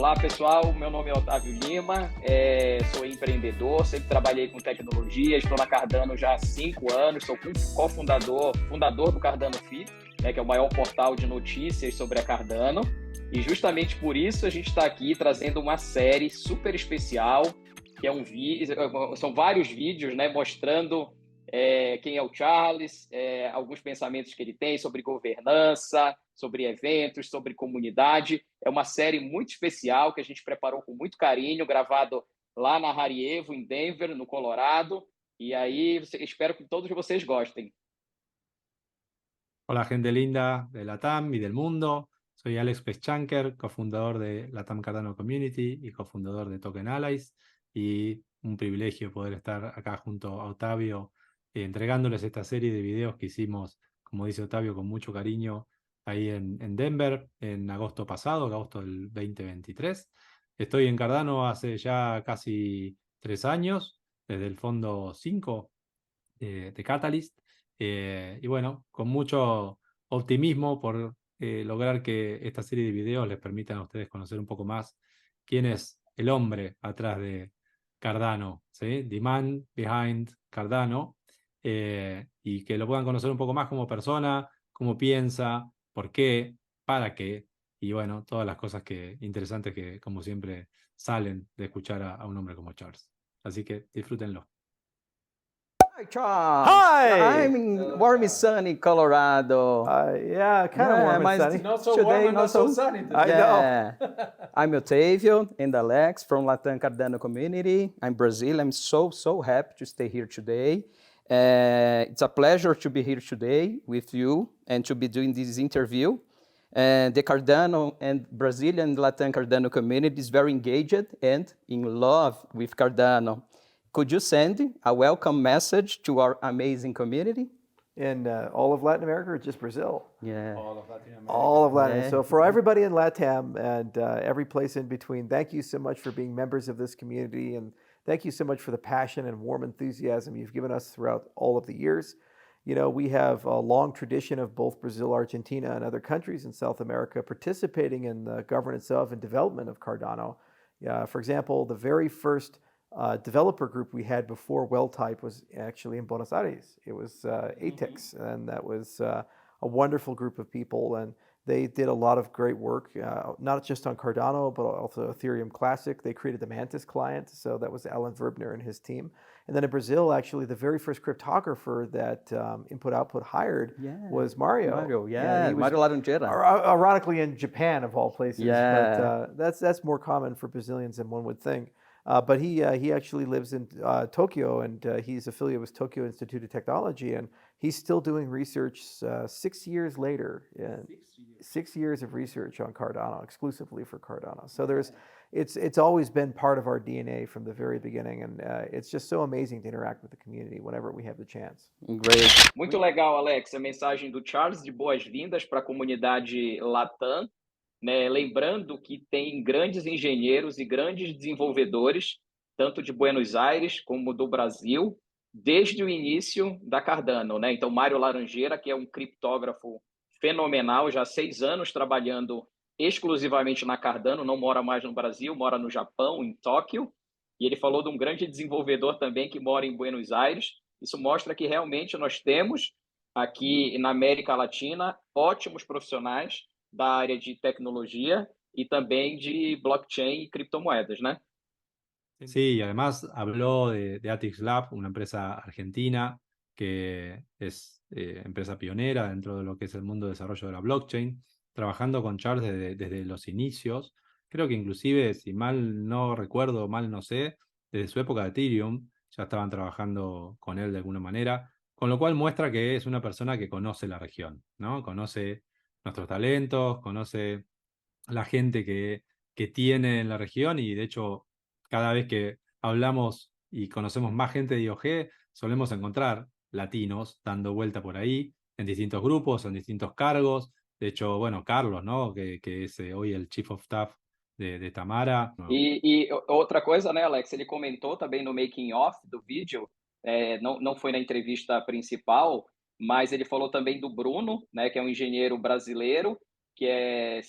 Olá, pessoal. Meu nome é Otávio Lima, sou empreendedor, sempre trabalhei com tecnologia, estou na Cardano já há 5 anos, sou fundador do Cardano Fit, né, que é o maior portal de notícias sobre a Cardano. E justamente por isso a gente está aqui trazendo uma série super especial, que são vários vídeos, né, mostrando quem é o Charles, alguns pensamentos que ele tem sobre governança, sobre eventos, sobre comunidade. É uma série muito especial que a gente preparou com muito carinho, gravado lá na Harievo, em Denver, no Colorado. E aí, espero que todos vocês gostem. Hola gente linda de LATAM y del mundo, soy Alex Peschanker, cofundador de LATAM Cardano Community y cofundador de Token Allies, y un privilegio poder estar acá junto a Otavio entregándoles esta serie de videos que hicimos, como dice Otavio, con mucho cariño ahí en Denver en agosto pasado, agosto del 2023. Estoy en Cardano hace ya casi 3 años, desde el fondo 5 de Catalyst. Y bueno, con mucho optimismo por lograr que esta serie de videos les permitan a ustedes conocer un poco más quién es el hombre atrás de Cardano, ¿sí? The man behind Cardano, y que lo puedan conocer un poco más como persona, cómo piensa, por qué, para qué, y bueno, todas las cosas interesantes que, como siempre, salen de escuchar a un hombre como Charles. Así que disfrútenlo. Hi, Charles. Hi. I'm in warm, sunny Colorado. Yeah, kind of warm and mas sunny. Not so today, warm and not so sunny today. I know. I'm Otavio and Alex from Latam Cardano Community. I'm Brazil. I'm so happy to stay here today. It's a pleasure to be here today with you and to be doing this interview. The Cardano and Brazilian Latam Cardano community is very engaged and in love with Cardano. Could you send a welcome message to our amazing community? In all of Latin America or just Brazil? Yeah. All of Latin America. All of Latin. Yeah. So for everybody in LATAM and every place in between, thank you so much for being members of this community, and thank you so much for the passion and warm enthusiasm you've given us throughout all of the years. You know, we have a long tradition of both Brazil, Argentina, and other countries in South America participating in the governance of and development of Cardano. For example, the very first developer group we had before WellType was actually in Buenos Aires. It was ATEX, and that was a wonderful group of people, and they did a lot of great work, not just on Cardano, but also Ethereum Classic. They created the Mantis client, so that was Alan Verbner and his team. And then in Brazil, actually, the very first cryptographer that Input-Output hired was Mario. Mario Mario Laranjeira. Ironically, in Japan, of all places. Yeah. But that's more common for Brazilians than one would think. But he actually lives in Tokyo, and he's affiliated with Tokyo Institute of Technology, and he's still doing research 6 years later. 6 years of research on Cardano, exclusively for Cardano. So it's always been part of our DNA from the very beginning, and it's just so amazing to interact with the community whenever we have the chance. Great. Muito legal, Alex, a mensagem do Charles de boas-vindas para a comunidade Latam, né? Lembrando que tem grandes engenheiros e grandes desenvolvedores, tanto de Buenos Aires como do Brasil, desde o início da Cardano, né? Então, Mário Laranjeira, que é um criptógrafo fenomenal, já há 6 anos trabalhando exclusivamente na Cardano, não mora mais no Brasil, mora no Japão, em Tóquio, e ele falou de um grande desenvolvedor também que mora em Buenos Aires. Isso mostra que realmente nós temos aqui na América Latina ótimos profissionais da área de tecnologia y también de blockchain y criptomonedas, ¿no? Sí, y además habló de Atix Lab, una empresa argentina que es empresa pionera dentro de lo que es el mundo de desarrollo de la blockchain, trabajando con Charles desde los inicios. Creo que inclusive, si mal no recuerdo, mal no sé, desde su época de Ethereum ya estaban trabajando con él de alguna manera, con lo cual muestra que es una persona que conoce la región, ¿no? Conoce nuestros talentos, conoce la gente que tiene en la región, y de hecho cada vez que hablamos y conocemos más gente de IoG, solemos encontrar latinos dando vuelta por ahí, en distintos grupos, en distintos cargos. De hecho, bueno, Carlos, ¿no? Que es hoy el Chief of Staff de Tamara. E outra coisa, né, Alex, ele comentou também no making off do vídeo, não foi na entrevista principal, mas ele falou também do Bruno, né, que é um engenheiro brasileiro, que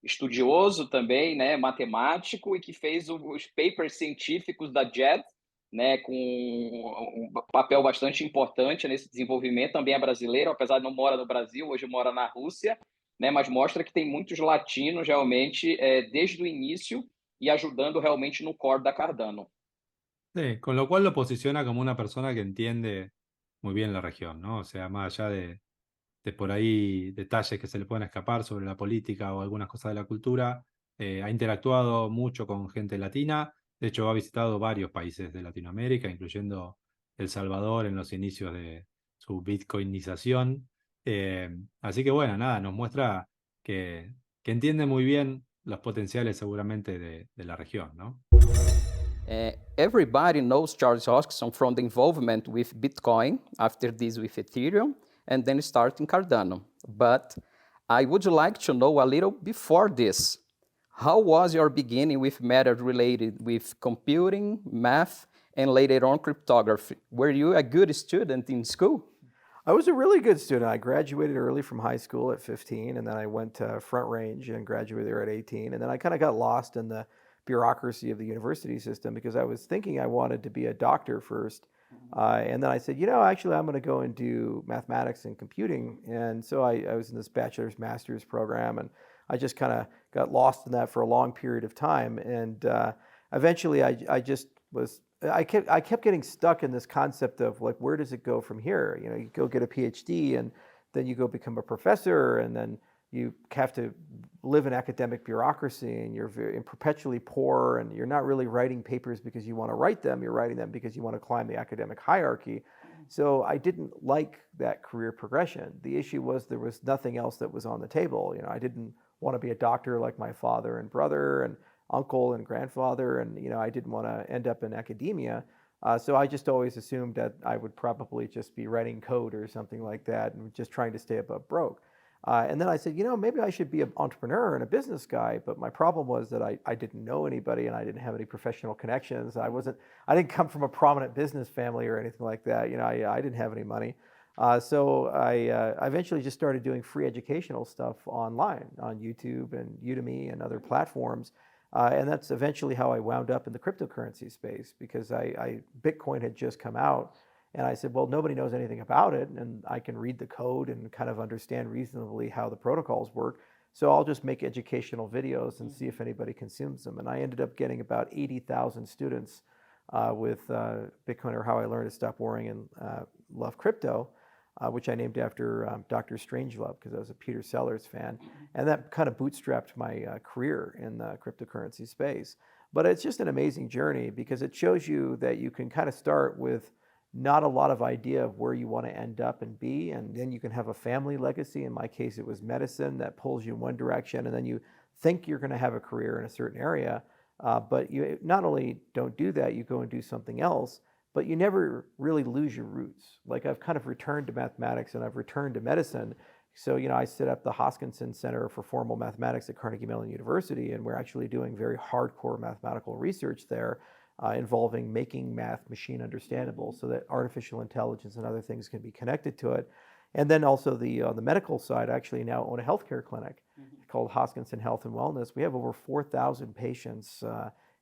estudioso também, né, matemático, e que fez os papers científicos da JET, né, com um papel bastante importante nesse desenvolvimento. Também é brasileiro, apesar de não mora no Brasil, hoje mora na Rússia, né, mas mostra que tem muitos latinos realmente desde o início e ajudando realmente no core da Cardano. Sí, con lo cual lo posiciona como una persona que entiende muy bien la región, ¿no? O sea, más allá de por ahí detalles que se le pueden escapar sobre la política o algunas cosas de la cultura, ha interactuado mucho con gente latina. De hecho, ha visitado varios países de Latinoamérica, incluyendo El Salvador en los inicios de su bitcoinización. Así que bueno, nada, nos muestra que entiende muy bien los potenciales seguramente de la región, ¿no? Everybody knows Charles Hoskinson from the involvement with Bitcoin, after this with Ethereum, and then starting Cardano. But I would like to know a little before this. How was your beginning with matters related with computing, math, and later on cryptography? Were you a good student in school? I was a really good student. I graduated early from high school at 15, and then I went to Front Range and graduated there at 18. And then I kind of got lost in the bureaucracy of the university system because I was thinking I wanted to be a doctor first. And then I said, actually, I'm going to go and do mathematics and computing. And so I was in this bachelor's, master's program, and I just kind of got lost in that for a long period of time. And eventually, I kept getting stuck in this concept of like, where does it go from here? You go get a PhD, and then you go become a professor, and then you have to live in academic bureaucracy, and you're perpetually poor, and you're not really writing papers because you want to write them. You're writing them because you want to climb the academic hierarchy. So I didn't like that career progression. The issue was there was nothing else that was on the table. I didn't want to be a doctor like my father and brother and uncle and grandfather, and I didn't want to end up in academia. So I just always assumed that I would probably just be writing code or something like that and just trying to stay above broke. And then I said, maybe I should be an entrepreneur and a business guy. But my problem was that I didn't know anybody, and I didn't have any professional connections. I didn't come from a prominent business family or anything like that. I didn't have any money. So I eventually just started doing free educational stuff online on YouTube and Udemy and other platforms. And that's eventually how I wound up in the cryptocurrency space, because Bitcoin had just come out. And I said, well, nobody knows anything about it, and I can read the code and kind of understand reasonably how the protocols work. So I'll just make educational videos and see if anybody consumes them. And I ended up getting about 80,000 students with Bitcoin, or How I Learned to Stop Worrying and Love Crypto, which I named after Dr. Strangelove, because I was a Peter Sellers fan. And that kind of bootstrapped my career in the cryptocurrency space. But it's just an amazing journey, because it shows you that you can kind of start with not a lot of idea of where you want to end up and be, and then you can have a family legacy. In my case, it was medicine that pulls you in one direction, and then you think you're going to have a career in a certain area, but you not only don't do that, you go and do something else, but you never really lose your roots. Like, I've kind of returned to mathematics and I've returned to medicine. So, I set up the Hoskinson Center for Formal Mathematics at Carnegie Mellon University, and we're actually doing very hardcore mathematical research there, involving making math machine understandable so that artificial intelligence and other things can be connected to it. And then also on the medical side, I actually now own a healthcare clinic called Hoskinson Health and Wellness. We have over 4,000 patients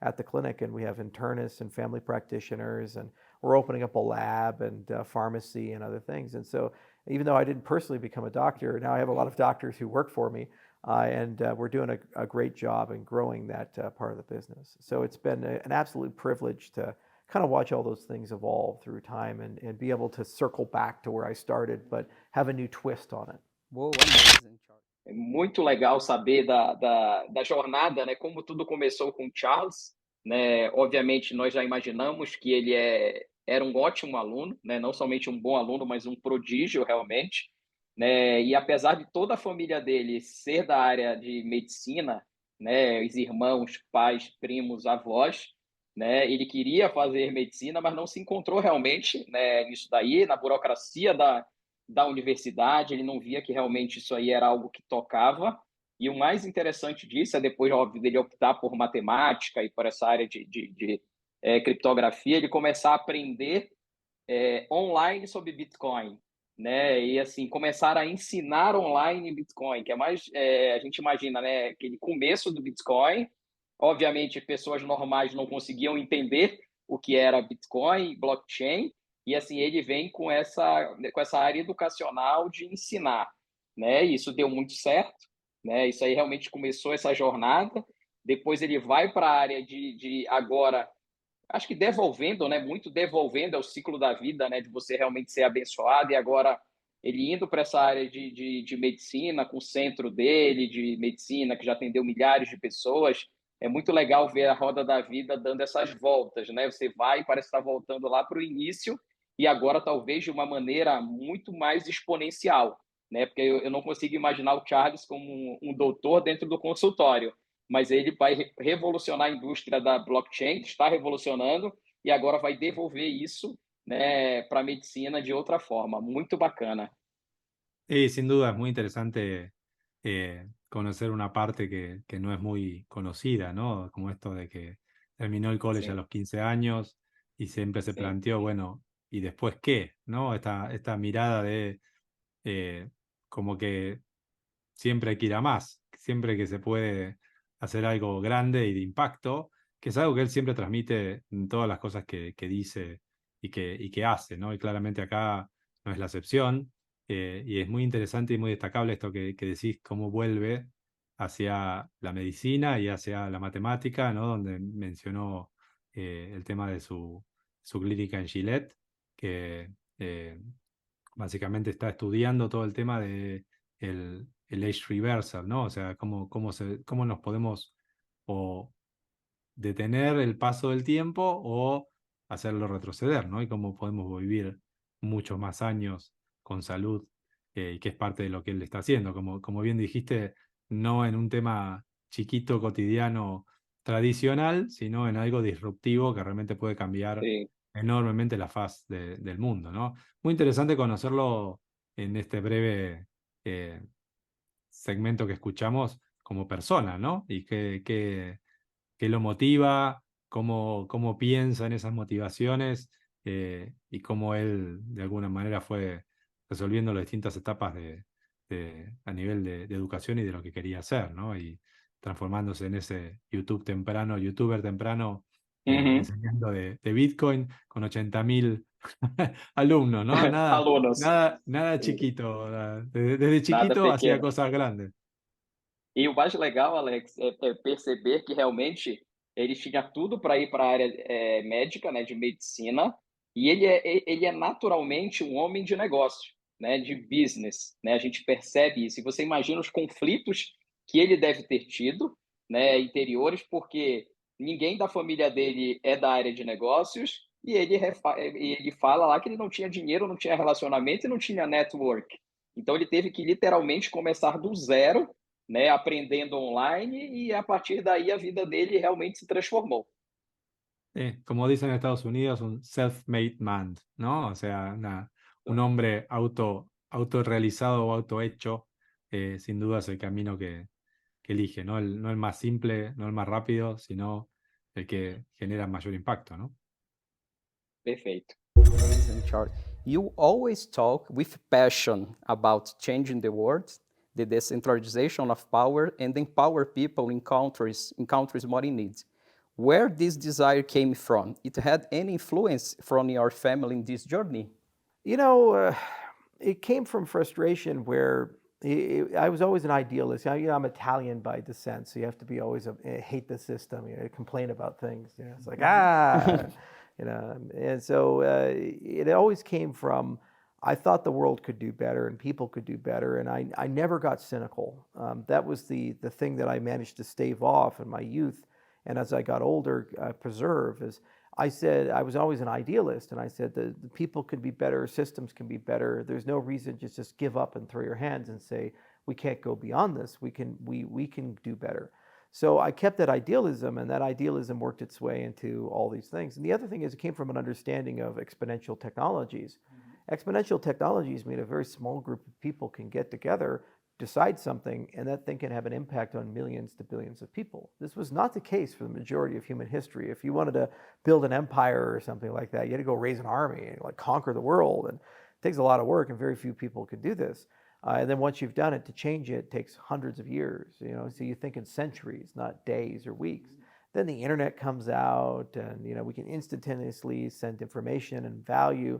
at the clinic, and we have internists and family practitioners, and we're opening up a lab and pharmacy and other things. And so even though I didn't personally become a doctor, now I have a lot of doctors who work for me. And we're doing a great job in growing that part of the business. So it's been an absolute privilege to kind of watch all those things evolve through time and be able to circle back to where I started, but have a new twist on it. Whoa, amazing, Charles. É muito legal saber da jornada, né? Como tudo começou com Charles, né? Obviamente, nós já imaginamos que ele era um ótimo aluno, né? Não somente um bom aluno, mas um prodígio realmente, né? E apesar de toda a família dele ser da área de medicina, né? Os irmãos, pais, primos, avós, né? Ele queria fazer medicina, mas não se encontrou realmente, né? Nisso daí, na burocracia da universidade, ele não via que realmente isso aí era algo que tocava. E o mais interessante disso é, depois, óbvio, dele optar por matemática e por essa área de criptografia, ele começar a aprender online sobre Bitcoin, né? E assim, começaram a ensinar online Bitcoin, que é mais, a gente imagina, né? Aquele começo do Bitcoin. Obviamente, pessoas normais não conseguiam entender o que era Bitcoin, blockchain, e assim, ele vem com essa área educacional de ensinar, né? E isso deu muito certo, né? Isso aí realmente começou essa jornada. Depois ele vai para a área de agora, acho que devolvendo, né? Muito devolvendo é o ciclo da vida, né? De você realmente ser abençoado. E agora ele indo para essa área de medicina, com o centro dele de medicina, que já atendeu milhares de pessoas. É muito legal ver a roda da vida dando essas voltas, né? Você vai e parece estar voltando lá para o início e agora talvez de uma maneira muito mais exponencial, né? Porque eu não consigo imaginar o Charles como um doutor dentro do consultório, mas ele vai revolucionar a indústria da blockchain, está revolucionando, e agora vai devolver isso, né, para a medicina de outra forma. Muito bacana. Y sin duda es muy interesante conocer una parte que no es muy conocida, ¿no? Como esto de que terminó el college a Sim, los 15 años y siempre se sim. planteó, bueno, ¿y después qué? ¿No? Esta mirada de eh, como que siempre hay que ir a más, siempre que se puede hacer algo grande y de impacto, que es algo que él siempre transmite en todas las cosas que dice y que hace, ¿no? Y claramente acá no es la excepción, y es muy interesante y muy destacable esto que decís, cómo vuelve hacia la medicina y hacia la matemática, ¿no? Donde mencionó el tema de su clínica en Gillette, que eh, básicamente está estudiando todo el tema de el age reversal, ¿no? O sea, cómo nos podemos o detener el paso del tiempo o hacerlo retroceder, ¿no? Y cómo podemos vivir muchos más años con salud, y que es parte de lo que él está haciendo. Como bien dijiste, no en un tema chiquito, cotidiano, tradicional, sino en algo disruptivo que realmente puede cambiar Sim. enormemente la faz del mundo, ¿no? Muy interesante conocerlo en este breve segmento que escuchamos como persona, ¿no? Y qué lo motiva, cómo piensa en esas motivaciones, y cómo él de alguna manera fue resolviendo las distintas etapas a nivel de educación y de lo que quería hacer, ¿no? Y transformándose en ese youtuber temprano, Uhum. enseñando de Bitcoin con 80.000 alumnos, ¿no? Alunos. Nada Sim. chiquito. Desde Nada chiquito hacía pequeno. cosas grandes. E o mais legal, Alex, é perceber que realmente ele tinha tudo para ir para a área médica, né, de medicina, e ele é naturalmente um homem de negócio, né, de business, né? A gente percebe isso. E você imagina os conflitos que ele deve ter tido, né, interiores, porque ninguém da família dele é da área de negócios e ele fala lá que ele não tinha dinheiro, não tinha relacionamento e não tinha network. Então ele teve que literalmente começar do zero, né, aprendendo online, e a partir daí a vida dele realmente se transformou. Como dicen en Estados Unidos, un self-made man, ¿no? O sea, un hombre autorrealizado o autohecho, sin duda es el camino que elige, ¿no? No el más simple, no el más rápido, sino el que genera mayor impacto, ¿no? Perfeito. Amazing, Charles. You always talk with passion about changing the world, the decentralization of power, and empower people in countries more in need. Where this desire came from? It had any influence from your family in this journey? You know, it came from frustration where I was always an idealist. I'm Italian by descent, so you have to be always hate the system. Complain about things. It's like and so it always came from. I thought the world could do better and people could do better, and I never got cynical. That was the thing that I managed to stave off in my youth, and as I got older, preserve is. I said I was always an idealist, and I said the people could be better, systems can be better. There's no reason to just give up and throw your hands and say we can't go beyond this. We can do better. So I kept that idealism, and that idealism worked its way into all these things. And the other thing is, it came from an understanding of exponential technologies. Exponential technologies mean a very small group of people can get together, decide something, and that thing can have an impact on millions to billions of people. This was not the case for the majority of human history. If you wanted to build an empire or something like that, you had to go raise an army and like conquer the world. And It takes a lot of work, and very few people can do this. And then once you've done it, to change it takes hundreds of years. So you think in centuries, not days or weeks. Then the internet comes out, and we can instantaneously send information and value.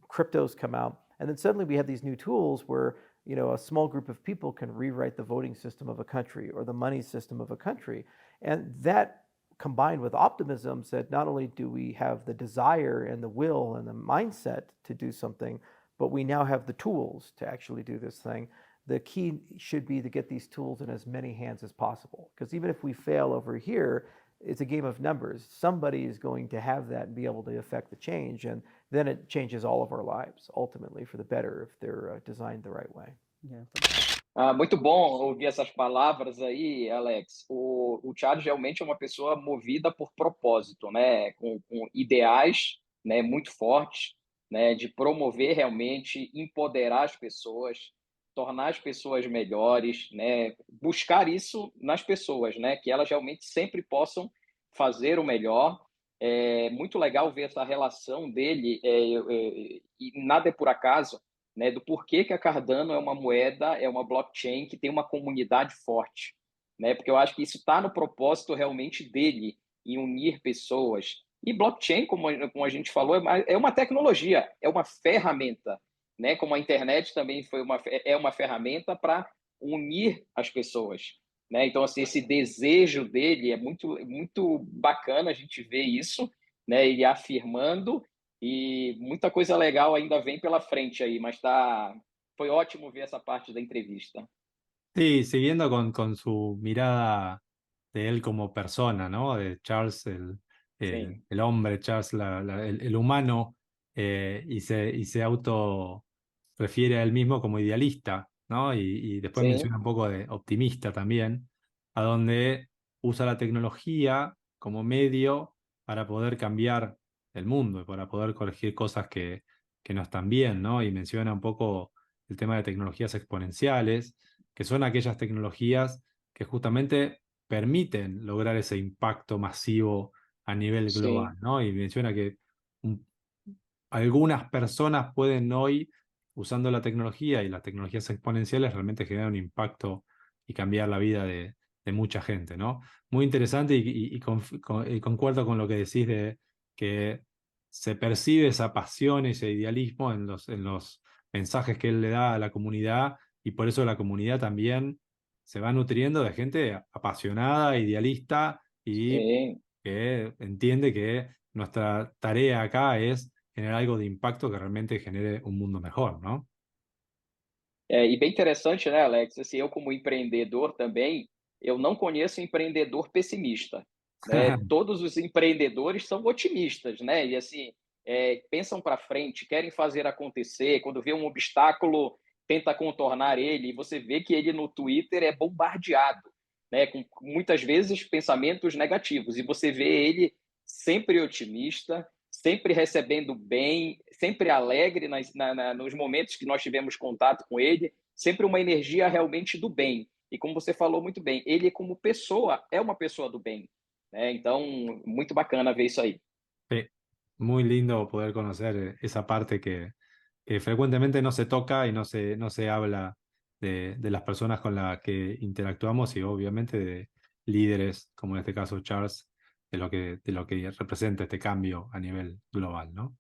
Cryptos come out, and then suddenly we have these new tools where a small group of people can rewrite the voting system of a country or the money system of a country. And that, combined with optimism, said not only do we have the desire and the will and the mindset to do something, but we now have the tools to actually do this thing. The key should be to get these tools in as many hands as possible, because even if we fail over here, it's a game of numbers. Somebody is going to have that and be able to affect the change, and then it changes all of our lives, ultimately for the better, if they're designed the right way. Yeah. Muito bom ouvir essas palavras aí, Alex. O Charles realmente é uma pessoa movida por propósito, né? Com ideais, né, muito fortes, né, de promover realmente, empoderar as pessoas, tornar as pessoas melhores, né, buscar isso nas pessoas, né, que elas realmente sempre possam fazer o melhor. É muito legal ver essa relação dele, e nada é por acaso, né, do porquê que a Cardano é uma moeda, é uma blockchain que tem uma comunidade forte, né? Porque eu acho que isso está no propósito realmente dele, em unir pessoas. E blockchain, como a gente falou, é uma tecnologia, é uma ferramenta, né? Como a internet também é uma ferramenta para unir as pessoas, né? Então, assim, esse desejo dele é muito bacana a gente ver isso, né? Ele afirmando. E muita coisa legal ainda vem pela frente aí, mas foi ótimo ver essa parte da entrevista. Sí, siguiendo con su mirada de él como persona, ¿no? De Charles, Sim, el hombre, Charles, el humano, y se auto refiere a él mismo como idealista, ¿no? Y después sim, menciona un poco de optimista también, a donde usa la tecnología como medio para poder cambiar el mundo y para poder corregir cosas que no están bien, ¿no? Y menciona un poco el tema de tecnologías exponenciales, que son aquellas tecnologías que justamente permiten lograr ese impacto masivo a nivel sim. global, ¿no? Y menciona que un- algunas personas pueden hoy, usando la tecnología y las tecnologías exponenciales, realmente generar un impacto y cambiar la vida de mucha gente, ¿no? Muy interesante y concuerdo con lo que decís de que se percibe esa pasión, ese idealismo en los mensajes que él le da a la comunidad, y por eso la comunidad también se va nutriendo de gente apasionada, idealista y Sim. que entiende que nuestra tarea acá es generar algo de impacto que realmente genere un mundo mejor, ¿no? E bem interessante, né, Alex? Assim, eu como empreendedor também, eu não conheço empreendedor pessimista, né? Todos os empreendedores são otimistas, né? E assim, pensam para frente, querem fazer acontecer. Quando vê um obstáculo, tenta contornar ele. E você vê que ele no Twitter é bombardeado, né? Com muitas vezes pensamentos negativos. E você vê ele sempre otimista, sempre recebendo bem, sempre alegre nos momentos que nós tivemos contato com ele, sempre uma energia realmente do bem. E como você falou muito bem, ele como pessoa é uma pessoa do bem, né? Então, muito bacana ver isso aí. Sí, muy lindo poder conocer esa parte que frecuentemente no se toca y no se habla de las personas con las que interactuamos y obviamente de líderes, como en este caso Charles, de lo que representa este cambio a nivel global, ¿no?